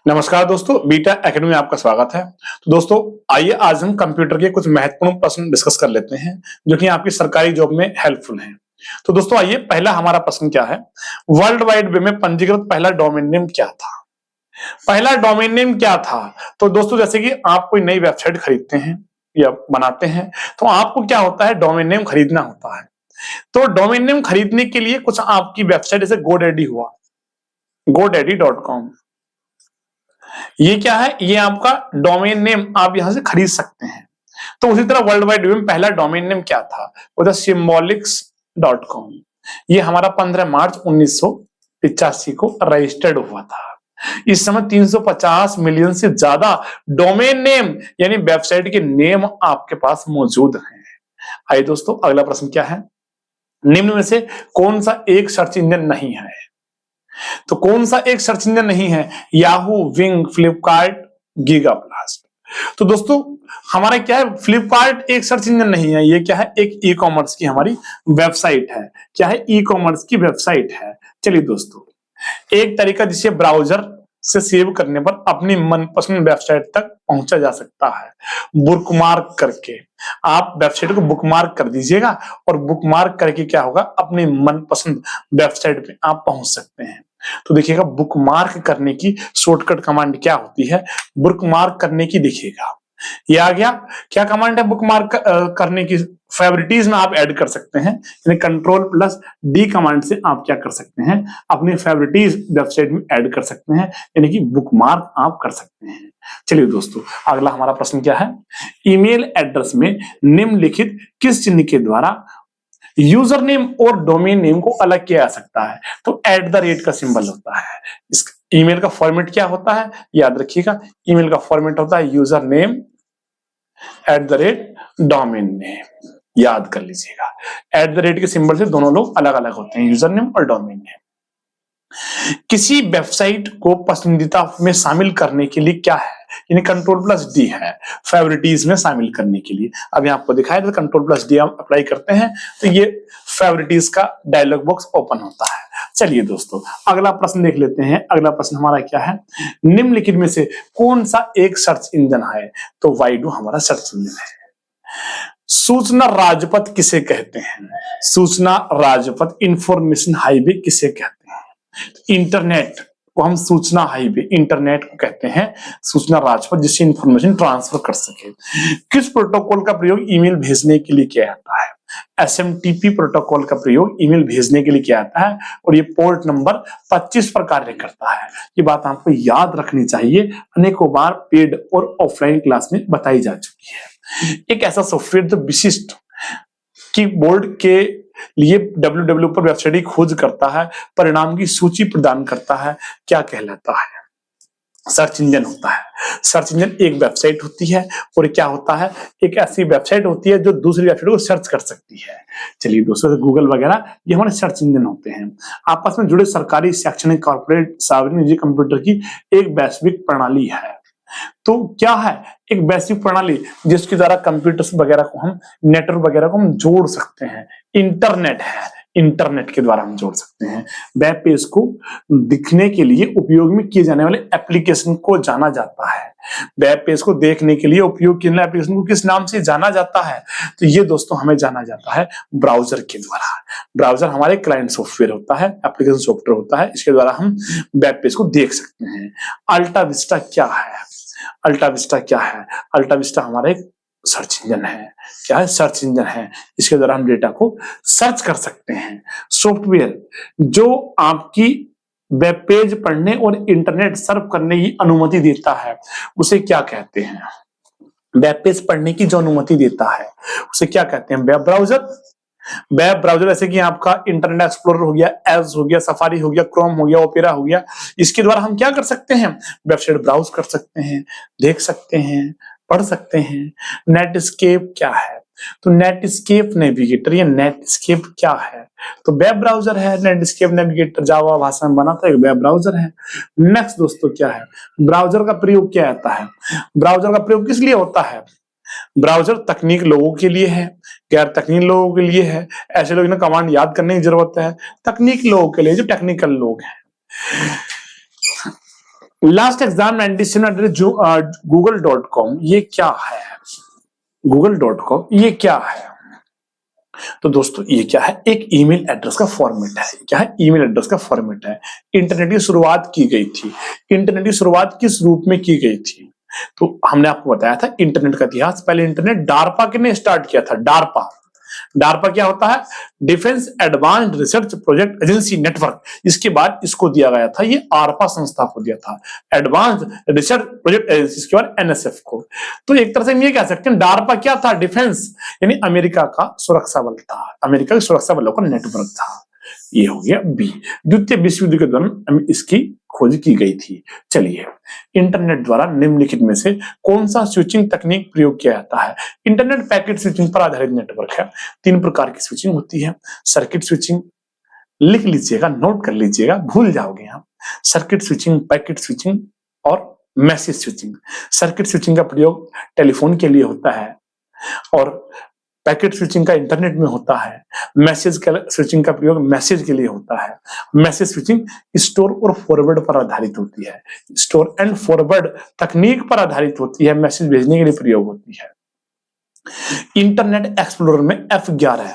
नमस्कार दोस्तों, beta academy में आपका स्वागत है। तो दोस्तों आइए आज हम कंप्यूटर के कुछ महत्वपूर्ण प्रश्न डिस्कस कर लेते हैं जो कि आपकी सरकारी जॉब में हेल्पफुल हैं। तो दोस्तों आइए, पहला हमारा प्रश्न क्या है? वर्ल्ड वाइड वेब में पंजीकृत पहला डोमेन नेम क्या था? पहला डोमेन नेम क्या था? तो दोस्तों जैसे कि आप कोई नई वेबसाइट खरीदते हैं या बनाते हैं तो आपको क्या होता है, डोमेन नेम खरीदना होता है। तो डोमेन नेम खरीदने के लिए कुछ आपकी वेबसाइट जैसे गोडैडी हुआ, godaddy.com, ये क्या है? ये आपका डोमेन नेम आप यहां से खरीद सकते हैं। तो उसी तरह वर्ल्ड वाइड वेब में पहला डोमेन नेम क्या था? वो था symbolics.com। ये हमारा 15 मार्च 1985 को रजिस्टर्ड हुआ था। इस समय 350 मिलियन से ज्यादा डोमेन नेम यानी वेबसाइट के नेम आपके पास मौजूद हैं। आइए दोस्तों, अगला प्रश्न क्या है? निम्न में से कौन सा एक सर्च इंजन नहीं है? तो कौन सा एक सर्च इंजन नहीं है? Yahoo, wing, Flipkart, giga blast. तो दोस्तों हमारा क्या है, फ्लिपकार्ट एक सर्च इंजन नहीं है, ये क्या है, एक ई कॉमर्स की हमारी वेबसाइट है। क्या है? ई कॉमर्स की वेबसाइट है। चलिए दोस्तों, एक तरीका जिसे ब्राउजर से सेव करने पर अपनी मनपसंद वेबसाइट तक पहुंचा जा सकता है, बुकमार्क करके। आप वेबसाइट को बुकमार्क कर दीजिएगा और बुकमार्क करके क्या होगा, अपनी मनपसंद वेबसाइट पे आप पहुंच सकते हैं। तो देखिएगा, बुकमार्क करने की शॉर्टकट कमांड क्या होती है? बुकमार्क करने की देखिएगा, ये आ गया। क्या कमांड है बुकमार्क करने की? फेवरेटीज में आप ऐड कर सकते हैं, यानी Ctrl+D कमांड से आप क्या कर सकते हैं, अपनी फेवरेटीज वेबसाइट में ऐड कर सकते हैं, यानी कि बुकमार्क आप कर सकते हैं। चलिए दोस्तों, अगला हमारा प्रश्न क्या है? ईमेल एड्रेस में निम्नलिखित किस चिन्ह के द्वारा यूजर नेम और डोमेन नेम को अलग किया जा सकता है? तो @ का सिंबल होता है। इस ईमेल का फॉर्मेट क्या होता है, याद रखिएगा। ईमेल का फॉर्मेट होता है यूजर नेम @डोमेन नेम, याद कर लीजिएगा। @ के सिंबल से दोनों लोग अलग अलग होते हैं, यूजर नेम और डोमेन नेम। किसी वेबसाइट को पसंदीदा में शामिल करने के लिए क्या है, यानी Ctrl+D है फेवरेटीज में शामिल करने के लिए। अभी आपको दिखाया था, Ctrl+D आप अप्लाई करते हैं तो ये फेवरेटीज का डायलॉग बॉक्स ओपन होता है। चलिए दोस्तों, अगला प्रश्न देख लेते हैं। अगला प्रश्न हमारा क्या है? निम्नलिखित में से कौन सा एक सर्च इंजन है? तो वाइडो हमारा सर्च इंजन है। सूचना राजपथ किसे कहते हैं? सूचना राजपथ, इंफॉर्मेशन हाईवे किसे कहते हैं? इंटरनेट को हम सूचना हाईवे, इंटरनेट को कहते हैं सूचना राजपथ, जिससे इंफॉर्मेशन ट्रांसफर कर सके। किस प्रोटोकॉल का प्रयोग ईमेल भेजने के लिए किया जाता है? SMTP प्रोटोकॉल का प्रयोग ईमेल भेजने के लिए किया जाता है और ये पोर्ट नंबर 25 पर कार्य करता है। ये बात आपको याद रखनी चाहिए, अनेकों बार पेड और ऑफलाइन क्लास में बताई जा चुकी है। एक ऐसा सॉफ्टवेयर जो विशिष्ट कीबोर्ड के लिए www पर वेबसाइट की खोज करता है, परिणाम की सूची प्रदान करता है, क्या कहलाता है? सर्च इंजन होता है। सर्च इंजन एक वेबसाइट होती है और क्या होता है, एक ऐसी वेबसाइट होती है जो दूसरी वेबसाइट को सर्च कर सकती है। चलिए दोस्तों, गूगल वगैरह ये हमारे सर्च इंजन होते हैं। आपस में जुड़े सरकारी, शैक्षणिक, कॉर्पोरेट, सार्वजनिक, निजी कंप्यूटर की एक वैश्विक प्रणाली है। तो क्या है? एक वैश्विक प्रणाली जिसके द्वारा कंप्यूटर्स वगैरह को हम, नेटवर्क वगैरह को हम जोड़ सकते हैं। इंटरनेट है, इंटरनेट के द्वारा हम जोड़ सकते हैं। वेब पेज को दिखने के लिए उपयोग में किए जाने वाले एप्लीकेशन को जाना जाता है। वेब पेज को देखने के लिए उपयोग किए जाने एप्लीकेशन को किस नाम से जाना जाता है? तो ये दोस्तों हमें जाना जाता है ब्राउजर के द्वारा। ब्राउजर हमारे क्लाइंट सॉफ्टवेयर होता है, एप्लीकेशन सॉफ्टवेयर होता है, इसके द्वारा हम वेब पेज को देख सकते हैं। अल्टा विस्टा क्या है? अल्टा विस्टा क्या है? अल्टा विस्टा हमारा एक सर्च इंजन है। क्या है? सर्च इंजन है। इसके द्वारा हम डेटा को सर्च कर सकते हैं। सॉफ्टवेयर जो आपकी वेब पेज पढ़ने और इंटरनेट सर्फ करने की अनुमति देता है, उसे क्या कहते हैं? वेब पेज पढ़ने की जो अनुमति देता है उसे क्या कहते हैं? Web browser. वेब ब्राउजर जैसे कि आपका इंटरनेट एक्सप्लोरर हो गया, एज हो गया, सफारी हो गया, क्रोम हो गया, ओपेरा हो गया। इसके द्वारा हम क्या कर सकते हैं? वेबसाइट ब्राउज कर सकते हैं, देख सकते हैं, पढ़ सकते हैं। नेटस्केप क्या है? तो नेटस्केप नेविगेटर, ये नेटस्केप क्या है? तो वेब ब्राउजर है। नेटस्केप नेविगेटर जावा भाषा में बना था, एक वेब ब्राउजर है। नेक्स्ट दोस्तों क्या है? ब्राउजर का प्रयोग क्या आता है? ब्राउजर का प्रयोग किस लिए होता है? ब्राउजर तकनीक लोगों के लिए है, गैर तकनीक लोगों के लिए है। ऐसे लोग ना कमांड याद करने की जरूरत है। तकनीक लोगों के लिए, जो टेक्निकल लोग हैं। लास्ट एग्जाम 97 google.com, ये क्या है? google.com ये क्या है? तो दोस्तों ये क्या है? एक ईमेल एड्रेस का फॉर्मेट है। क्या है? ईमेल एड्रेस का फॉर्मेट है। इंटरनेट की शुरुआत की गई थी। इंटरनेट की शुरुआत किस रूप में की गई थी? तो हमने आपको बताया था इंटरनेट का इतिहास। पहले इंटरनेट डार्पा ने स्टार्ट किया था। डार्पा, डार्पा क्या होता है? Defence advanced research project agency network. इसके बाद इसको दिया गया था, ये आरपा संस्था को दिया था, एडवांस्ड रिसर्च प्रोजेक्ट एजेंसी, इसके बाद एनएसएफ को। तो एक तरह से हम ये कह सकते हैं डार्पा क्या था? डिफेंस, यानी अमेरिका का सुरक्षा बल था, अमेरिका के सुरक्षा बलों का नेटवर्क था। ये हो गया बी। द्वितीय विश्व युद्ध के दौरान इसकी खोज की गई थी। चलिए, इंटरनेट द्वारा निम्नलिखित में से कौन सा स्विचिंग तकनीक प्रयोग किया जाता है? इंटरनेट पैकेट स्विचिंग पर आधारित नेटवर्क है। 3 प्रकार की स्विचिंग होती है। सर्किट स्विचिंग, लिख लीजिएगा, नोट कर लीजिएगा, भूल जाओगे आप। सर्किट स्विचिंग, पैकेट स्विचिंग और मैसेज स्विचिंग। सर्किट स्विचिंग का प्रयोग टेलीफोन के लिए होता है और पैकेट स्विचिंग का इंटरनेट में होता है। मैसेज स्विचिंग का प्रयोग मैसेज के लिए होता है। मैसेज स्विचिंग स्टोर और फॉरवर्ड पर आधारित होती है। स्टोर एंड फॉरवर्ड तकनीक पर आधारित होती है, मैसेज भेजने के लिए प्रयोग होती है। इंटरनेट एक्सप्लोरर में F11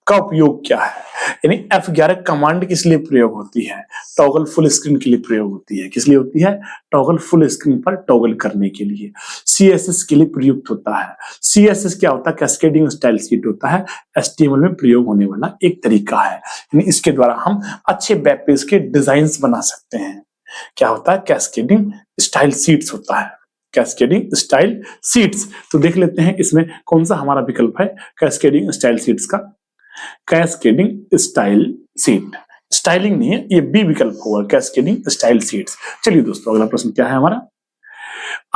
का उपयोग क्या है? यानी F11 कमांड किस लिए प्रयोग होती है? टॉगल फुल स्क्रीन के लिए प्रयोग होती है। किस लिए होती है? टॉगल फुल स्क्रीन पर टॉगल करने के लिए। CSS के लिए प्रयुक्त होता है। CSS क्या होता है? कैस्केडिंग स्टाइल शीट होता है। HTML में प्रयोग होने वाला एक तरीका है, यानी इसके द्वारा हम अच्छे वेब पेज के डिजाइन बना सकते हैं। क्या होता है? कैस्केडिंग स्टाइल शीट्स होता है। Cascading style sheets. तो देख लेते हैं इसमें कौन सा हमारा विकल्प है कैस्केडिंग स्टाइल शीट्स का। कैस्केडिंग स्टाइल शीट, स्टाइलिंग नहीं है, ये बी विकल्प होगा, कैस्केडिंग स्टाइल शीट्स। चलिए दोस्तों, अगला प्रश्न क्या है हमारा?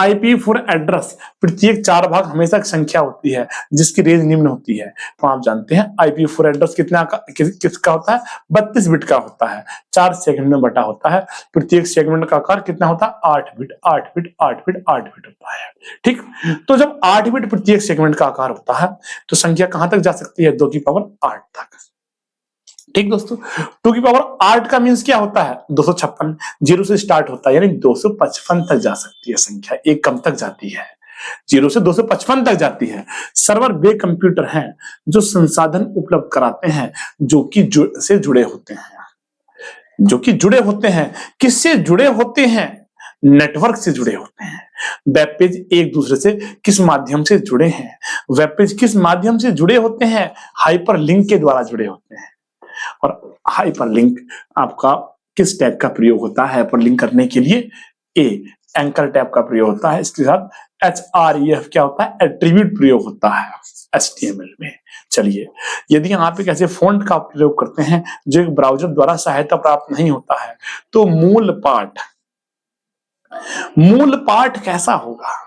IPv4 एड्रेस प्रत्येक 4 भाग हमेशा एक संख्या होती है जिसकी रेंज निम्न होती है। तो आप जानते हैं IPv4 एड्रेस किसका होता है? 32 बिट का होता है। 4 सेगमेंट में बटा होता है। प्रत्येक सेगमेंट का आकार कितना होता है? 8 बिट, 8 बिट, 8 बिट, 8 बिट होता है। ठीक, तो जब 8 बिट प्रत्येक सेगमेंट का आकार होता है तो संख्या कहां तक जा सकती है? 2 की पावर 8 तक। ठीक दोस्तों, 2 की पावर 8 का मींस क्या होता है? 256। 0 से स्टार्ट होता है, यानी 255 तक जा सकती है संख्या, एक कम तक जाती है। 0 से 255 तक जाती है। सर्वर वे कंप्यूटर हैं जो संसाधन उपलब्ध कराते हैं जो कि से जुड़े होते हैं। जो कि जुड़े होते हैं, किससे जुड़े होते हैं? नेटवर्क से जुड़े होते हैं। वेब पेज एक दूसरे से किस माध्यम से जुड़े हैं? वेब पेज किस माध्यम से जुड़े होते हैं? हाइपरलिंक के द्वारा जुड़े होते हैं। और हाइपरलिंक आपका किस टैग का प्रयोग होता है हाइपरलिंक करने के लिए? ए, एंकर टैग का प्रयोग होता है। इसके साथ href क्या होता है? एट्रीब्यूट प्रयोग होता है HTML में। चलिए, यदि आप एक ऐसे फॉन्ट का प्रयोग करते हैं जो एक ब्राउजर द्वारा सहायता प्राप्त नहीं होता है तो मूल पाठ कैसा होगा?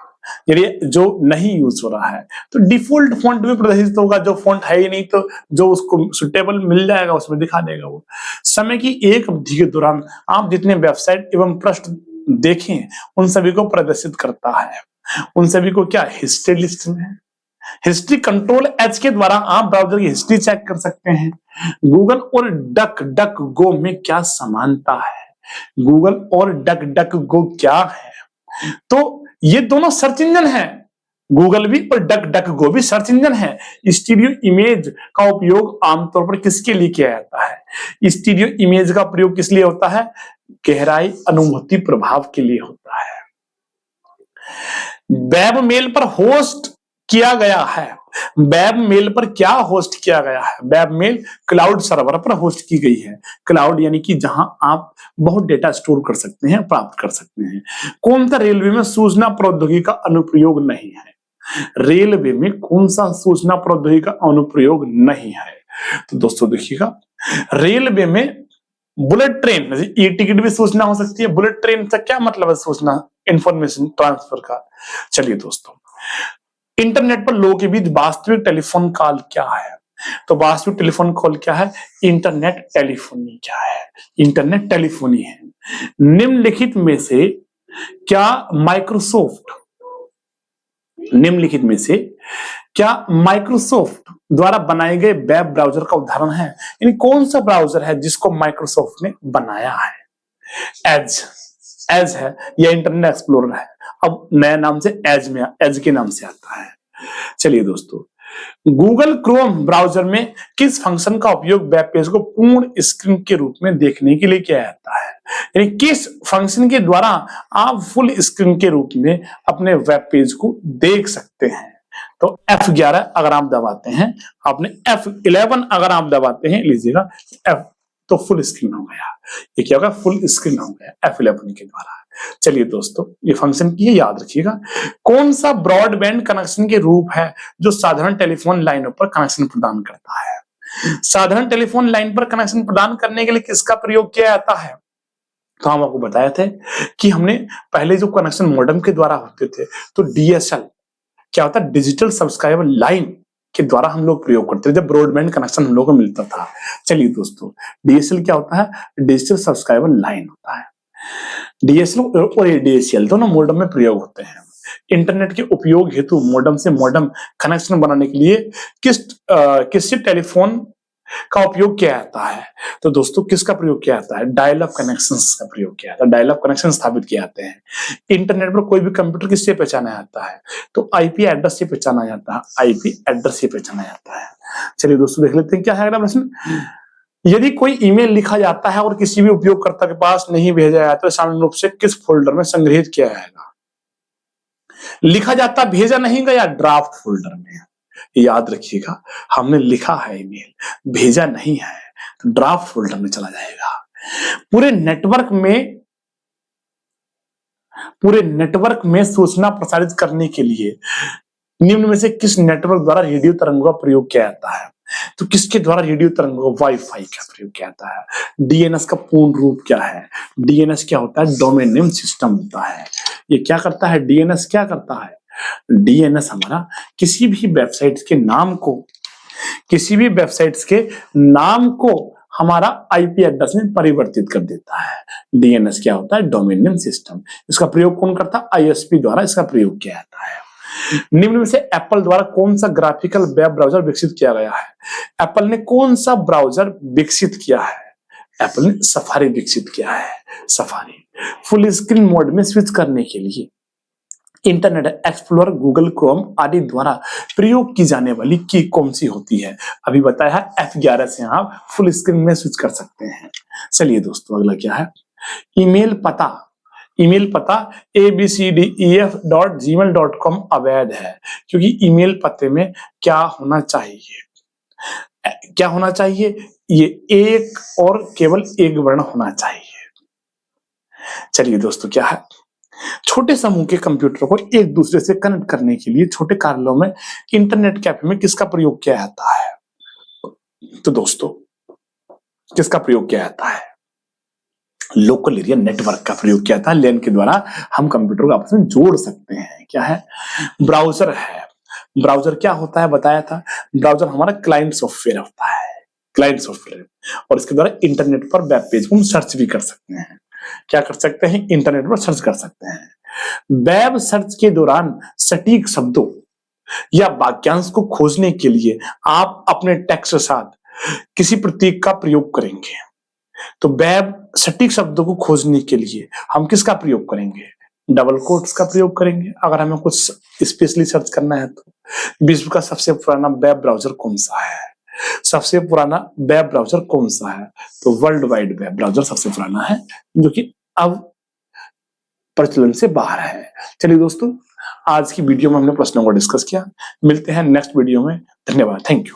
यदि जो नहीं यूज हो रहा है तो डिफॉल्ट फॉन्ट में प्रदर्शित होगा। जो फॉन्ट है ही नहीं तो जो उसको सुटेबल मिल जाएगा उसमें दिखा देगा वो। समय की एक अवधि के दौरान आप जितने वेबसाइट एवं पृष्ठ देखें उन सभी को प्रदर्शित करता है। उन सभी को क्या हिस्ट्री लिस्ट में? हिस्ट्री Ctrl+H के द्वारा आप ब्राउजर की हिस्ट्री चेक कर सकते हैं। गूगल और डक गो में क्या समानता है? गूगल और डक गो क्या है? तो ये दोनों सर्च इंजन हैं। गूगल भी और डक गो भी सर्च इंजन है। स्टीरियो इमेज का उपयोग आमतौर पर किसके लिए किया जाता है? स्टीरियो इमेज का प्रयोग किस लिए होता है? गहराई अनुभूति प्रभाव के लिए होता है। वेब मेल पर होस्ट किया गया है। वेब मेल पर क्या होस्ट किया गया है? वेब मेल क्लाउड सर्वर पर होस्ट की गई है। क्लाउड यानी कि जहां आप बहुत डेटा स्टोर कर सकते हैं, प्राप्त कर सकते हैं। कौन सा रेलवे में सूचना प्रौद्योगिकी का अनुप्रयोग नहीं है? रेलवे में कौन सा सूचना प्रौद्योगिकी का अनुप्रयोग नहीं है? तो दोस्तों देखिएगा, रेलवे में बुलेट ट्रेन, ई टिकट भी सूचना हो सकती है। बुलेट ट्रेन से क्या मतलब है? सूचना, इंफॉर्मेशन ट्रांसफर का। चलिए दोस्तों, इंटरनेट पर लोगों के बीच वास्तविक टेलीफोन कॉल क्या है? तो वास्तविक टेलीफोन कॉल क्या है? इंटरनेट टेलीफोनी क्या है? इंटरनेट टेलीफोनी है। निम्नलिखित में से क्या माइक्रोसॉफ्ट द्वारा बनाए गए वेब ब्राउजर का उदाहरण है? यानी कौन सा ब्राउजर है जिसको माइक्रोसॉफ्ट ने बनाया है? एज, एज है या इंटरनेट एक्सप्लोरर है, अब नया नाम से एज के नाम से आता है। चलिए दोस्तों, गूगल क्रोम ब्राउजर में किस फंक्शन का उपयोग वेब पेज को पूर्ण स्क्रीन के रूप में देखने के लिए किया जाता है? यानी किस फंक्शन के द्वारा आप फुल स्क्रीन के रूप में अपने वेब पेज को देख सकते हैं? तो F11 अगर आप दबाते हैं, आपने F11 अगर आप दबाते हैं, लीजिएगा F, तो फुल स्क्रीन हो गया। ये क्या होगा? फुल स्क्रीन हो गया F11 के द्वारा। चलिए दोस्तों, ये फंक्शन की है, याद रखिएगा। कौन सा ब्रॉडबैंड कनेक्शन के रूप है जो साधारण टेलीफोन लाइनों पर कनेक्शन प्रदान करता है? साधारण टेलीफोन लाइन पर कनेक्शन प्रदान करने के लिए किसका प्रयोग किया जाता है? तो हम आपको बताए थे कि हमने पहले जो कनेक्शन मॉडेम के द्वारा होते थे, तो DSL क्या होता है? डिजिटल सब्सक्राइबर लाइन के द्वारा हम लोग प्रयोग करते थे जब ब्रॉडबैंड कनेक्शन हम लोगों को मिलता था। चलिए दोस्तों, DSL क्या होता है? डिजिटल सब्सक्राइबर लाइन होता है। DSL और ADSL दोनों मॉडेम में प्रयोग होते हैं। इंटरनेट के उपयोग हेतु मॉडेम से मॉडेम कनेक्शन बनाने के लिए किस टेलीफोन का उपयोग किया जाता है? तो दोस्तों, किसका प्रयोग किया जाता है? डायल अप कनेक्शंस का प्रयोग किया जाता है। डायल अप कनेक्शन स्थापित किए जाते हैं। इंटरनेट पर कोई भी कंप्यूटर किससे पहचाना जाता है? तो IP एड्रेस से पहचाना जाता है। IP एड्रेस से पहचाना जाता है। चलिए दोस्तों, देख लेते हैं क्या है अगला प्रश्न। यदि कोई ईमेल लिखा जाता है और किसी भी उपयोगकर्ता के पास नहीं भेजा जाता तो सामान्य रूप से किस फोल्डर में संग्रहित किया जाएगा? लिखा जाता भेजा नहीं गया, ड्राफ्ट फोल्डर में। याद रखिएगा, हमने लिखा है ईमेल, भेजा नहीं है, तो ड्राफ्ट फोल्डर में चला जाएगा। पूरे नेटवर्क में सूचना प्रसारित करने के लिए निम्न में से किस नेटवर्क द्वारा रेडियो तरंगों का प्रयोग किया जाता है? तो किसके द्वारा रेडियो तरंगों का? वाईफाई का प्रयोग किया जाता है। DNS का पूर्ण रूप क्या है? DNS क्या होता है? डोमेन नेम सिस्टम होता है। ये क्या करता है? DNS क्या करता है? DNS हमारा किसी भी वेबसाइट के नाम को हमारा IP एड्रेस में परिवर्तित कर देता है। DNS क्या होता है? Domain name system. इसका प्रयोग कौन करता है? ISP द्वारा इसका प्रयोग किया जाता है। निम्न में से एप्पल द्वारा कौन सा ग्राफिकल वेब ब्राउजर विकसित किया गया है? एप्पल ने कौन सा ब्राउजर विकसित किया है? एप्पल ने सफारी विकसित किया है। सफारी फुल स्क्रीन मोड में स्विच करने के लिए इंटरनेट एक्सप्लोरर, गूगल क्रोम आदि द्वारा प्रयोग की जाने वाली की कौन सी होती है? अभी बताया है F11 से आप फुल स्क्रीन में स्विच कर सकते हैं। चलिए दोस्तों, अगला क्या है? ईमेल पता abcdef.gmail.com अवैध है क्योंकि ईमेल पते में क्या होना चाहिए? ये एक और केवल एक वर्ण होना चाहिए। चलिए दोस्तों, क्या है? छोटे समूह के कंप्यूटर को एक दूसरे से कनेक्ट करने के लिए छोटे कार्यालयों में इंटरनेट कैफे में किसका प्रयोग किया जाता है? तो दोस्तों, किसका प्रयोग किया जाता है? लोकल एरिया नेटवर्क का प्रयोग किया था। LAN के द्वारा हम कंप्यूटर को आपस में जोड़ सकते हैं। क्या है? ब्राउजर है। ब्राउजर क्या होता है? बताया था, ब्राउजर हमारा क्लाइंट सॉफ्टवेयर होता है। क्लाइंट सॉफ्टवेयर, और इसके द्वारा इंटरनेट पर वेब पेज को हम सर्च भी कर सकते हैं। क्या कर सकते हैं? इंटरनेट पर सर्च कर सकते हैं। वेब सर्च के दौरान सटीक शब्दों या वाक्यांश को खोजने के लिए आप अपने टेक्स्ट के साथ किसी प्रतीक का प्रयोग करेंगे। तो वेब सटीक शब्दों को खोजने के लिए हम किसका प्रयोग करेंगे? डबल कोट्स का प्रयोग करेंगे। अगर हमें कुछ स्पेशली सर्च करना है तो विश्व का सबसे पुराना वेब ब्राउजर कौन सा है? सबसे पुराना वेब ब्राउजर कौन सा है? तो वर्ल्ड वाइड वेब ब्राउजर सबसे पुराना है, जो कि अब प्रचलन से बाहर है। चलिए दोस्तों, आज की वीडियो में हमने प्रश्नों को डिस्कस किया। मिलते हैं नेक्स्ट वीडियो में। धन्यवाद। Thank you.